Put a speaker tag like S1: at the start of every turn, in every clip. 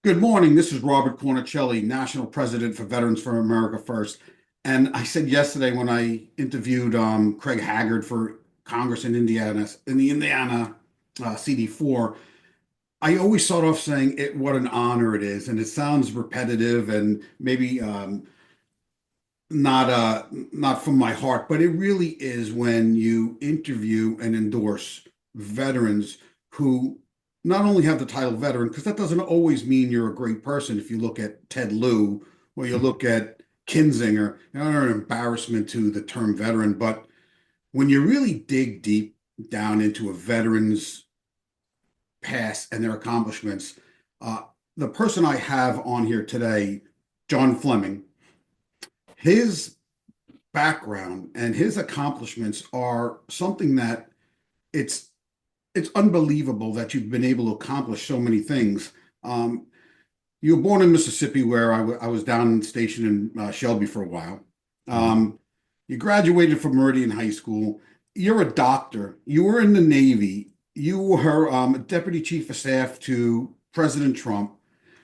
S1: Good morning. This is Robert Cornicelli, National President for Veterans for America First. And I said yesterday when I interviewed Craig Haggard for Congress in Indiana, in the Indiana CD4, I always start off saying what an honor it is. And it sounds repetitive and maybe not from my heart, but it really is when you interview and endorse veterans who not only have the title veteran, because that doesn't always mean you're a great person. If you look at Ted Lieu or you look at Kinzinger, they're an embarrassment to the term veteran. But when you really dig deep down into a veteran's past and their accomplishments, uh, the person I have on here today, John Fleming, his background and his accomplishments are something that it's it's unbelievable that you've been able to accomplish so many things. Um, you were born in Mississippi, where I was down stationed in Shelby for a while.
S2: Mhm.
S1: You graduated from Meridian High School. You're a doctor. You were in the Navy. You were deputy chief of staff to President Trump.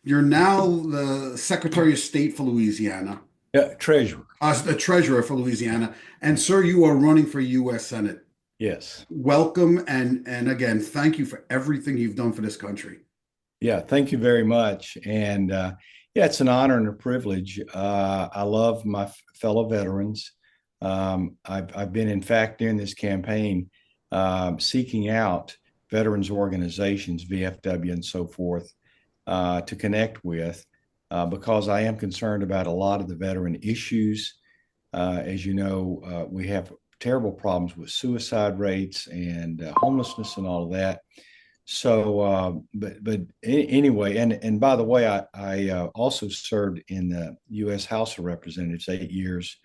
S1: You're now the Secretary of State for Louisiana,
S2: Yeah, treasurer.
S1: the treasurer for Louisiana, and sir, you are running for U.S. Senate.
S2: Yes.
S1: Welcome, and again, thank you for everything you've done for this country.
S2: Yeah, thank you very much. And yeah, it's an honor and a privilege. I love my fellow veterans. I've been, in fact, during this campaign, seeking out veterans organizations, VFW and so forth, to connect with because I am concerned about a lot of the veteran issues. As you know, we have terrible problems with suicide rates and homelessness and all of that. So, anyway, and by the way, I also served in the U.S. House of Representatives 8 years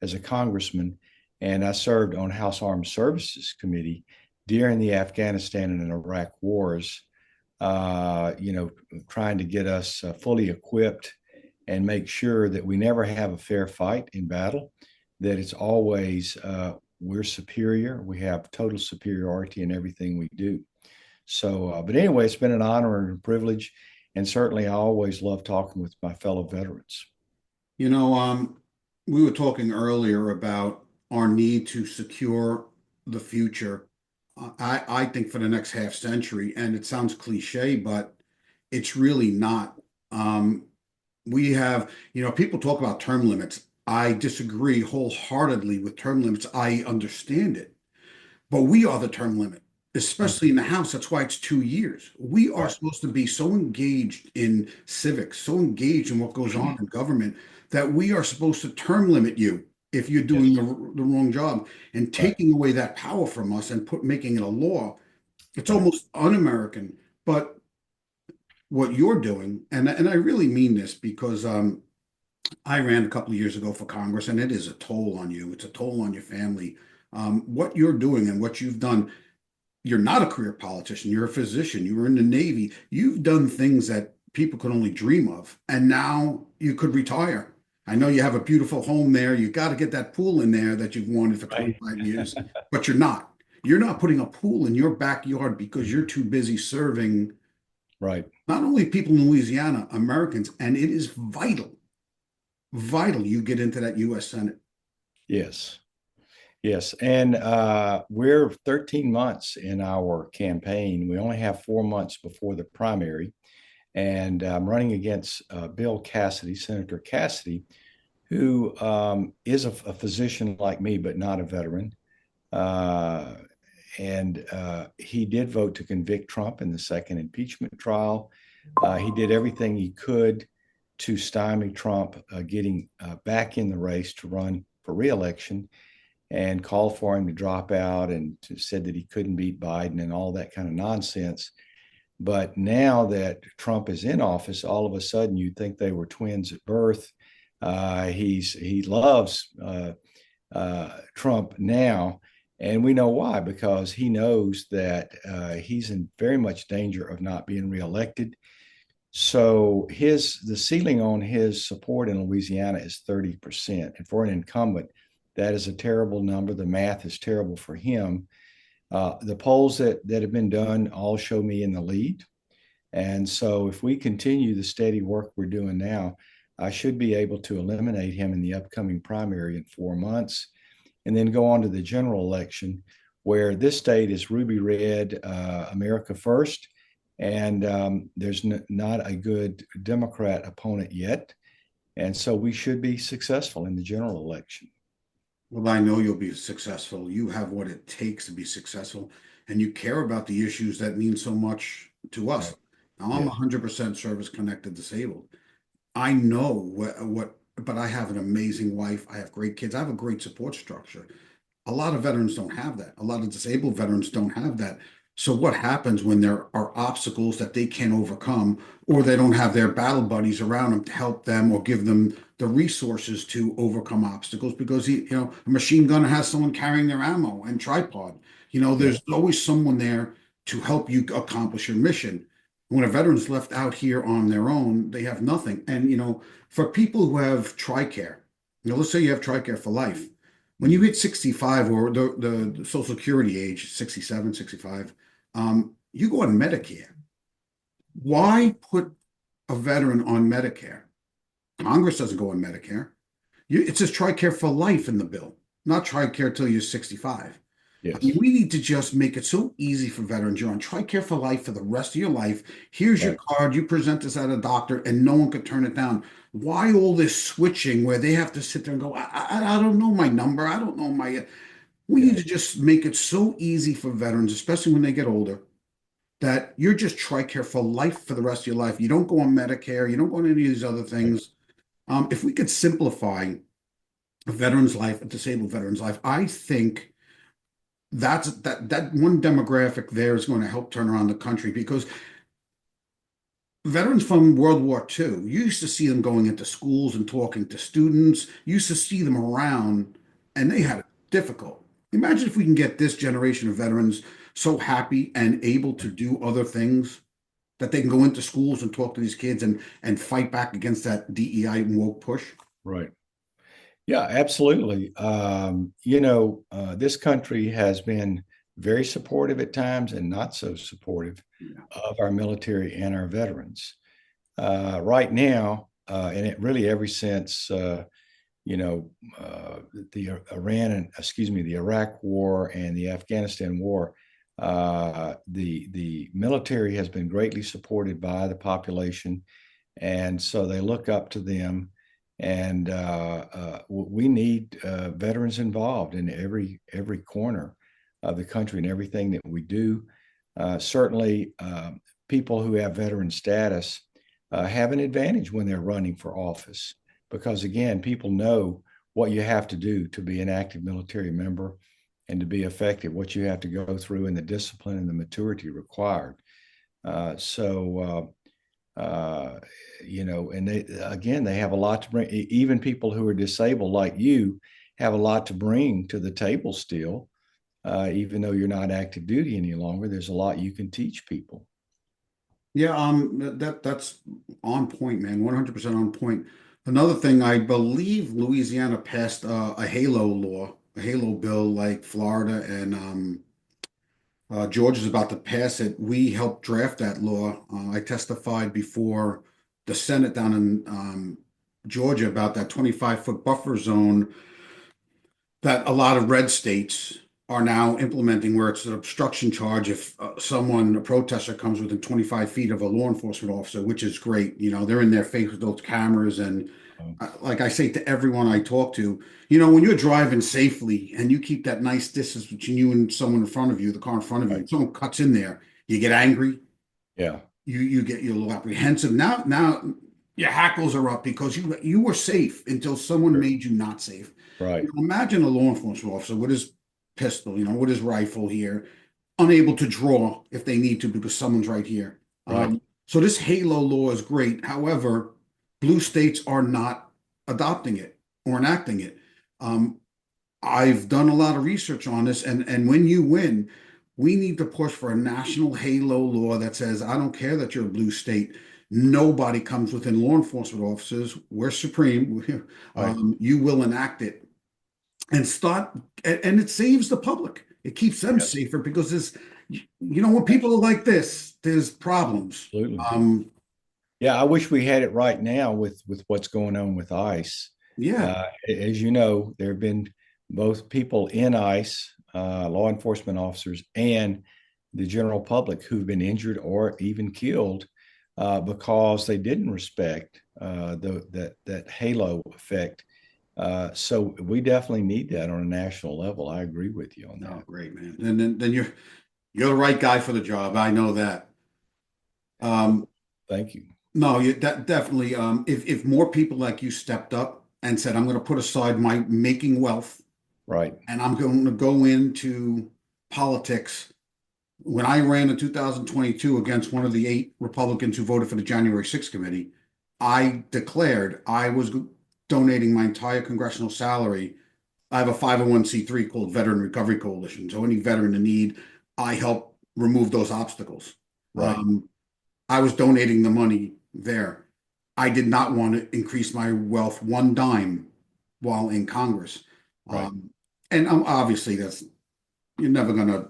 S2: as a congressman, and I served on House Armed Services Committee during the Afghanistan and Iraq wars. Trying to get us fully equipped and make sure that we never have a fair fight in battle, that it's always we're superior, we have total superiority in everything we do. So, but anyway, it's been an honor and a privilege. And certainly, I always love talking with my fellow veterans.
S1: You know, we were talking earlier about our need to secure the future. I think for the next half century, and it sounds cliche, but it's really not. We have, people talk about term limits. I disagree wholeheartedly with term limits. I understand it. But we are the term limit, especially in the House. That's why it's 2 years. We are
S2: Right.
S1: supposed to be so engaged in civics, so engaged in what goes on in government, that we are supposed to term limit you if you're doing
S2: Yes.
S1: the wrong job and
S2: Right.
S1: taking away that power from us and making it a law. It's
S2: Right.
S1: almost un-American. But what you're doing, and I really mean this because I ran a couple of years ago for Congress, and it is a toll on you. It's a toll on your family. What you're doing and what you've done, you're not a career politician. You're a physician. You were in the Navy. You've done things that people could only dream of. And now you could retire. I know you have a beautiful home there. You got to get that pool in there that you've wanted for
S2: Right.
S1: 25 years, but you're not. You're not putting a pool in your backyard because you're too busy serving
S2: Right.
S1: not only people in Louisiana, Americans, and it is vital, vital you get into that U.S. Senate.
S2: Yes. Yes. And we're 13 months in our campaign. We only have 4 months before the primary. And I'm running against Bill Cassidy, Senator Cassidy, who is a physician like me, but not a veteran. Uh, and he did vote to convict Trump in the second impeachment trial. He did everything he could to stymie Trump getting back in the race to run for reelection and called for him to drop out and said that he couldn't beat Biden and all that kind of nonsense. But now that Trump is in office, all of a sudden you'd think they were twins at birth. He loves Trump now, and we know why, because he knows that he's in very much danger of not being reelected. So the ceiling on his support in Louisiana is 30%, and for an incumbent, that is a terrible number. The math is terrible for him. The polls that have been done all show me in the lead. And so if we continue the steady work we're doing now, I should be able to eliminate him in the upcoming primary in 4 months and then go on to the general election where this state is ruby red, America first. And there's not a good Democrat opponent yet. And so we should be successful in the general election.
S1: Well, I know you'll be successful. You have what it takes to be successful, and you care about the issues that mean so much to us.
S2: Right.
S1: Now, I'm
S2: Yes.
S1: 100% service connected disabled. I know but I have an amazing wife. I have great kids. I have a great support structure. A lot of veterans don't have that. A lot of disabled veterans don't have that. So what happens when there are obstacles that they can't overcome, or they don't have their battle buddies around them to help them or give them the resources to overcome obstacles? Because a machine gunner has someone carrying their ammo and tripod.
S2: Yeah.
S1: There's always someone there to help you accomplish your mission. When a veteran's left out here on their own, they have nothing. And for people who have TRICARE, let's say you have TRICARE for life. When you hit 65 or the Social Security age, 67, 65, you go on Medicare. Why put a veteran on Medicare? Congress doesn't go on Medicare. It says TRICARE for life in the bill, not TRICARE till you're 65. I mean,
S2: Yes.
S1: we need to just make it so easy for veterans. You're on TRICARE for life for the rest of your life. Here's your
S2: Right.
S1: card. You present this at a doctor, and no one could turn it down. Why all this switching where they have to sit there and go, I don't know my number. I don't know my. We
S2: Yeah.
S1: need to just make it so easy for veterans, especially when they get older, that you're just TRICARE for life for the rest of your life. You don't go on Medicare. You don't go on any of these other
S2: Right.
S1: things. If we could simplify a veteran's life, a disabled veteran's life, I think that one demographic there is going to help turn around the country, because veterans from World War II, you used to see them going into schools and talking to students. You used to see them around, and they had it difficult. Imagine if we can get this generation of veterans so happy and able to do other things, that they can go into schools and talk to these kids and fight back against that DEI and woke push.
S2: Right. Yeah, absolutely. This country has been very supportive at times and not so supportive
S1: Yeah.
S2: of our military and our veterans. Right now, and it really ever since you know the the Iraq War and the Afghanistan War, the military has been greatly supported by the population, and so they look up to them. And we need veterans involved in every corner of the country and everything that we do. Certainly, people who have veteran status have an advantage when they're running for office because, again, people know what you have to do to be an active military member and to be effective, what you have to go through, and the discipline and the maturity required. So, and they have a lot to bring. Even people who are disabled like you have a lot to bring to the table still. Even though you're not active duty any longer, there's a lot you can teach people.
S1: Yeah, that's on point, man. 100% on point. Another thing, I believe Louisiana passed a Halo law, a Halo bill, like Florida and Georgia's about to pass it. We helped draft that law. I testified before the Senate down in Georgia about that 25-foot buffer zone that a lot of red states are now implementing, where it's an obstruction charge if a protester comes within 25 feet of a law enforcement officer, which is great. They're in their face with those cameras. And
S2: Um,
S1: like I say to everyone I talk to, when you're driving safely and you keep that nice distance between you and someone in front of you, the car in front of you,
S2: right.
S1: and someone cuts in there, you get angry,
S2: Yeah.
S1: you get you're a little apprehensive. Now your hackles are up because you were safe until someone
S2: Sure.
S1: made you not safe.
S2: Right.
S1: Imagine a law enforcement officer with his pistol, with his rifle here, unable to draw if they need to because someone's right here.
S2: Right.
S1: So this Halo law is great. However, blue states are not adopting it or enacting it. Um, I've done a lot of research on this, and when you win, we need to push for a national Halo law that says, I don't care that you're a blue state. Nobody comes within law enforcement officers. We're supreme.
S2: Right.
S1: You will enact it and start, and it saves the public. It keeps them
S2: Yes.
S1: safer because when people are like this, there's problems.
S2: Absolutely.
S1: Um,
S2: Yeah, I wish we had it right now with what's going on with ICE.
S1: yeah,
S2: As you know, there have been both people in ICE, law enforcement officers, and the general public who've been injured or even killed because they didn't respect that halo effect. So we definitely need that on a national level. I agree with you on
S1: no,
S2: that.
S1: great, man. And then you're the right guy for the job. I know that.
S2: Well,
S1: Um,
S2: thank you.
S1: no, you definitely. If more people like you stepped up and said, "I'm going to put aside my making wealth
S2: Right,
S1: and I'm going to go into politics." When I ran in 2022 against one of the 8 Republicans who voted for the January 6th committee, I declared I was donating my entire congressional salary. I have a 501(c)(3) called Veteran Recovery Coalition. So any veteran in need, I help remove those obstacles.
S2: right,
S1: Um, I was donating the money there. I did not want to increase my wealth one dime while in Congress.
S2: right.
S1: Um, and obviously, that's you're never going to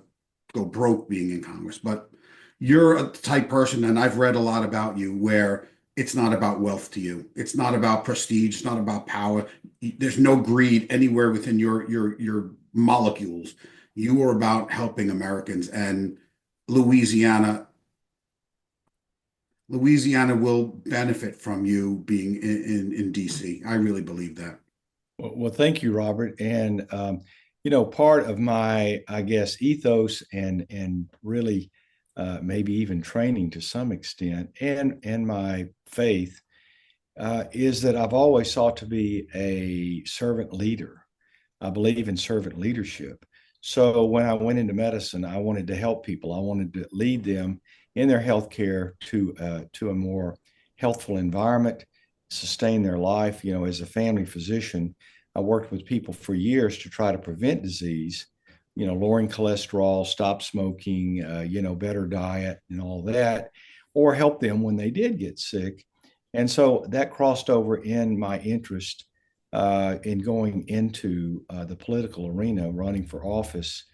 S1: go broke being in Congress, but you're a type person, and I've read a lot about you where it's not about wealth to you. It's not about prestige. It's not about power. There's no greed anywhere within your molecules. You are about helping Americans, and Louisiana Louisiana will benefit from you being in DC. I really believe that.
S2: Well, thank you, Robert. And part of my, I guess, ethos and really maybe even training to some extent, and my faith is that I've always sought to be a servant leader. I believe in servant leadership. So when I went into medicine, I wanted to help people. I wanted to lead them in their healthcare to a more healthful environment, sustain their life. As a family physician, I worked with people for years to try to prevent disease. Lowering cholesterol, stop smoking, better diet, and all that, or help them when they did get sick. And so that crossed over in my interest in going into the political arena, running for office,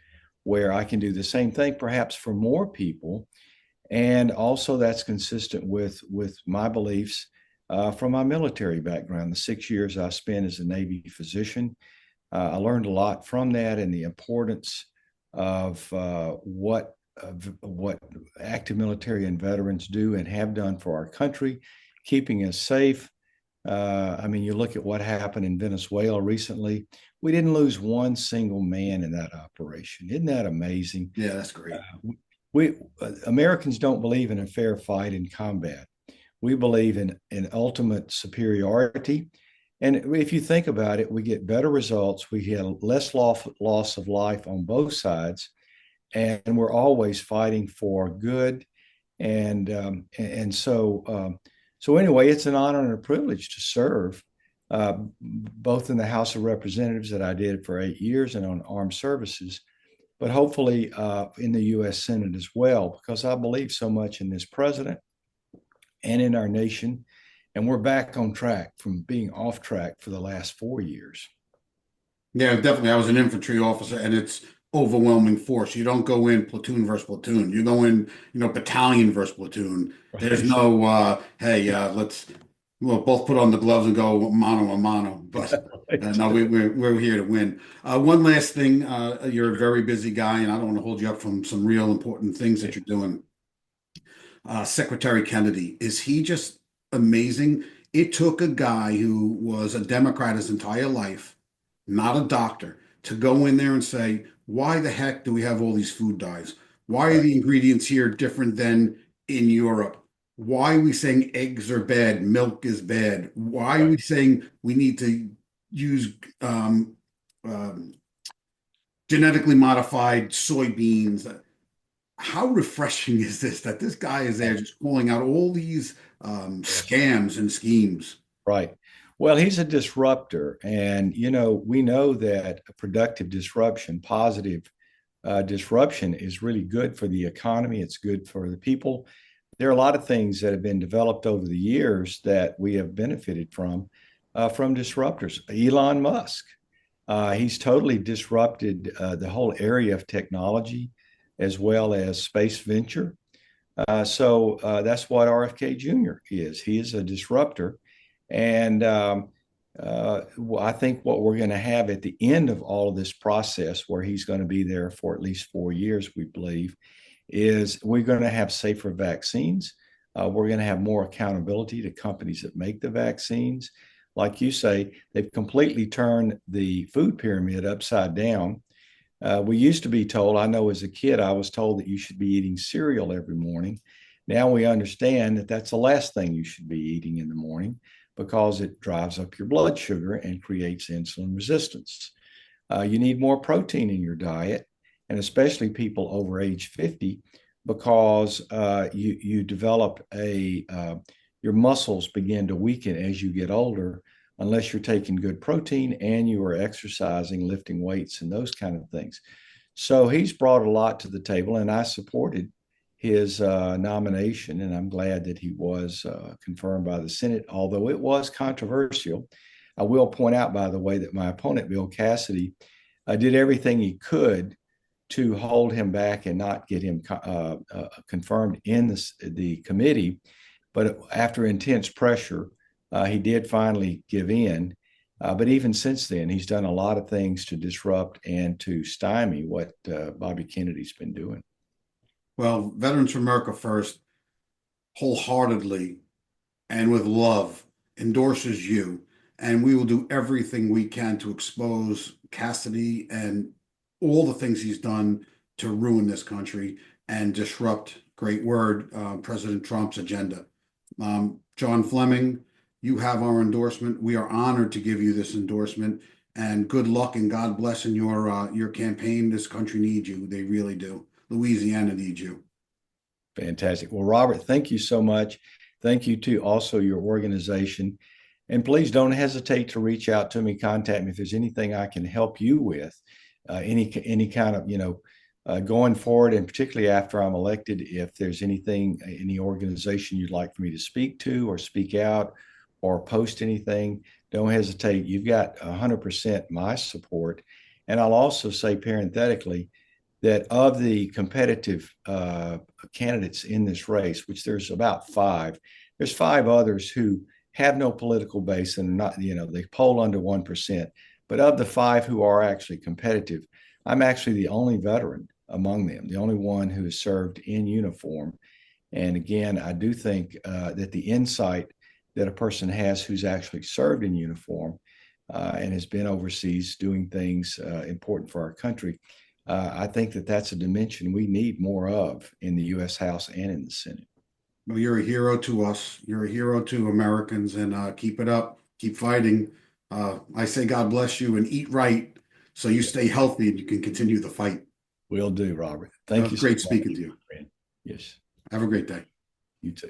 S2: where I can do the same thing, perhaps for more people, and also that's consistent with my beliefs from my military background. The 6 years I spent as a Navy physician, I learned a lot from that and the importance of what active military and veterans do and have done for our country, keeping us safe. I mean, you look at what happened in Venezuela recently. We didn't lose one single man in that operation. Isn't that amazing?
S1: Yeah, that's great.
S2: We Americans don't believe in a fair fight in combat. We believe in ultimate superiority. And if you think about it, we get better results. We get less loss of life on both sides, and we're always fighting for good. And so anyway, it's an honor and a privilege to serve both in the House of Representatives that I did for 8 years and on armed services, but hopefully in the U.S. Senate as well, because I believe so much in this president and in our nation. And we're back on track from being off track for the last 4 years.
S1: Yeah, definitely. I was an infantry officer, and it's overwhelming force. You don't go in platoon versus platoon. You go in, battalion versus platoon. There's
S2: Right.
S1: no, hey, we'll both put on the gloves and go mano a mano. But
S2: Right.
S1: no, we're here to win. One last thing, you're a very busy guy, and I don't want to hold you up from some real important things that you're doing. Secretary Kennedy, is he just amazing? It took a guy who was a Democrat his entire life, not a doctor, to go in there and say, why the heck do we have all these food dyes? Why are
S2: Right.
S1: the ingredients here different than in Europe? Why are we saying eggs are bad, milk is bad? Why are
S2: Right.
S1: we saying we need to use um, genetically modified soybeans? How refreshing is this that this guy is there
S2: Right.
S1: just calling out all these
S2: Yes.
S1: scams and schemes?
S2: Right. Well, he's a disruptor. And, we know that a productive disruption, positive disruption is really good for the economy. It's good for the people. There are a lot of things that have been developed over the years that we have benefited from disruptors. Elon Musk, he's totally disrupted the whole area of technology. as well as space venture. So that's what RFK Jr. is. He is a disruptor. And I think what we're going to have at the end of all of this process, where he's going to be there for at least 4 years, we believe, is we're going to have safer vaccines. We're going to have more accountability to companies that make the vaccines. Like you say, they've completely turned the food pyramid upside down. We used to be told, I know as a kid, I was told that you should be eating cereal every morning. Now we understand that that's the last thing you should be eating in the morning because it drives up your blood sugar and creates insulin resistance. You need more protein in your diet, and especially people over age 50, because you develop your muscles begin to weaken as you get older, unless you're taking good protein and you are exercising, lifting weights, and those kind of things. So he's brought a lot to the table, and I supported his nomination, and I'm glad that he was confirmed by the Senate, although it was controversial. I will point out, by the way, that my opponent, Bill Cassidy, did everything he could to hold him back and not get him confirmed in the committee. But after intense pressure, he did finally give in. But even since then, he's done a lot of things to disrupt and to stymie what Bobby Kennedy's been doing.
S1: Well, Veterans for America First wholeheartedly and with love endorses you, and we will do everything we can to expose Cassidy and all the things he's done to ruin this country and disrupt, great word, President Trump's agenda. John Fleming, you have our endorsement. We are honored to give you this endorsement, and good luck and God bless in your campaign. This country needs you. They really do. Louisiana needs you.
S2: Fantastic. Well, Robert, thank you so much. Thank you to also your organization. And please don't hesitate to reach out to me, contact me if there's anything I can help you with, any kind of, going forward, and particularly after I'm elected, if there's anything, any organization you'd like for me to speak to or speak out or post anything, don't hesitate. You've got 100% my support. And I'll also say parenthetically that of the competitive candidates in this race, which there's about 5, there's 5 others who have no political base and not, they poll under 1%. But of the 5 who are actually competitive, I'm actually the only veteran among them, the only one who has served in uniform. And again, I do think that the insight that a person has who's actually served in uniform and has been overseas doing things important for our country, I think that that's a dimension we need more of in the U.S. House and in the Senate.
S1: Well, you're a hero to us. You're a hero to Americans, and keep it up. Keep fighting. I say God bless you and eat right so you stay healthy and you can continue the fight.
S2: Will do, Robert. Thank you.
S1: Great speaking to you.
S2: Yes.
S1: Have a great day.
S2: You too.